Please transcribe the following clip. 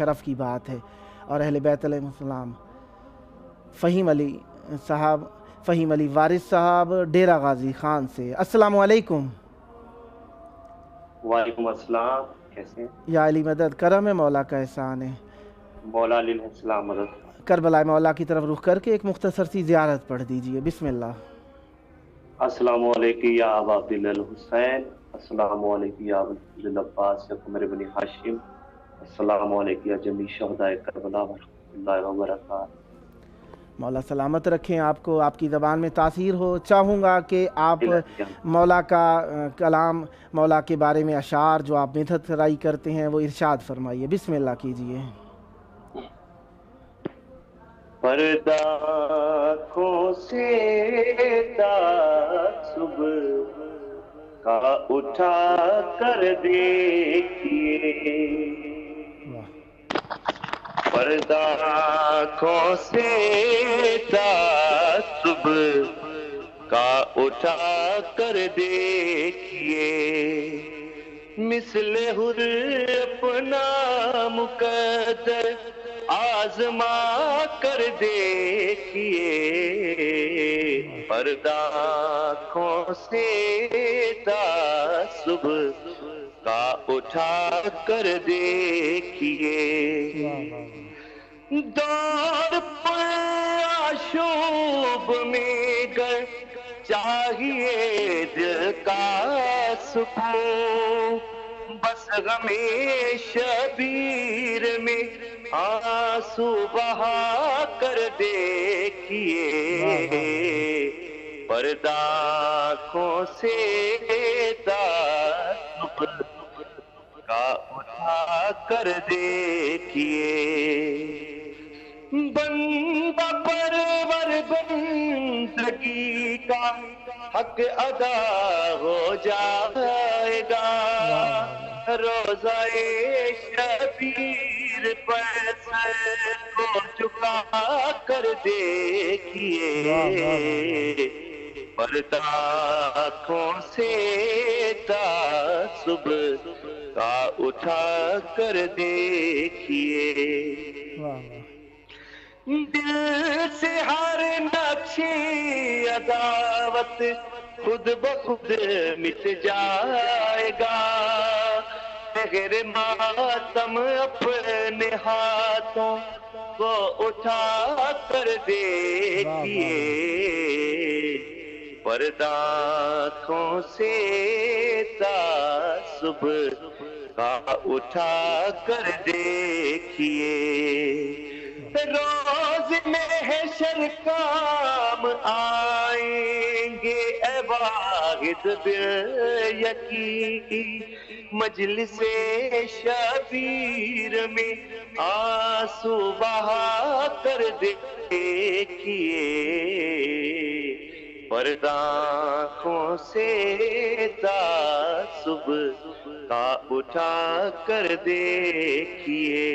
شرف کی بات ہے. اور اہل بیت علیہ السلام فہیم علی وارث صاحب ڈیرہ غازی خان سے. السلام علیکم. وعلیکم السلام. کیسے ہیں؟ یا علی مدد، کرم ہے مولا کا احسان ہے. مولا علیہ السلام مدد. کربلا مولا کی طرف رخ کر کے ایک مختصر سی زیارت پڑھ دیجئے. بسم اللہ. السلام علیکم یا ابا عبداللہ الحسین، السلام علیکم یا ابا العباس یا قمر بنی ہاشم، السلام علیکم یا جمیع شہداء کربلا ورحمۃ اللہ وبرکاتہ. مولا سلامت رکھیں آپ کو، آپ کی زبان میں تاثیر ہو. چاہوں گا کہ آپ مولا کا کلام، مولا کے بارے میں اشعار جو آپ مدحت سرائی کرتے ہیں وہ ارشاد فرمائیے. بسم اللہ کیجئے. پردہ آنکھوں سے تعصب کا اٹھا کر دیکھیے، پردہ آنکھوں سے تعصب کا اٹھا کر دیکھیے، مثل حر اپنا مقدر آزما کر دیکھیے، پردہ آنکھوں سے تعصب کا اٹھا کر دیکھیے، دور پر آشوب میں گر چاہیے دل کا سکون، بس غم شبیر میں آنسو بہا کر دیکھیے، پردہ آنکھوں سے تعصب کا اٹھا کر دیکھیے، بندہ پرور بندگی کا حق ادا ہو جائے گا، روزہ شبیر پر سر کو جھکا کر دیکھیے، پردہ آنکھوں سے تعصب کا اٹھا کر دیکھیے، دل سے ہر نقشی عداوت خود بخود مٹ جائے گا، بغیر ماتم اپنے ہاتھوں کو اٹھا کر دیکھیے، پردہ آنکھوں سے تعصب کا اٹھا کر دیکھیے، روز محشر کام آئیں گے اے واحد بالیقین، مجلس شبیر میں آنسو بہا کر دیکھیے، پردہ آنکھوں سے تعصب کا اٹھا کر دیکھیے.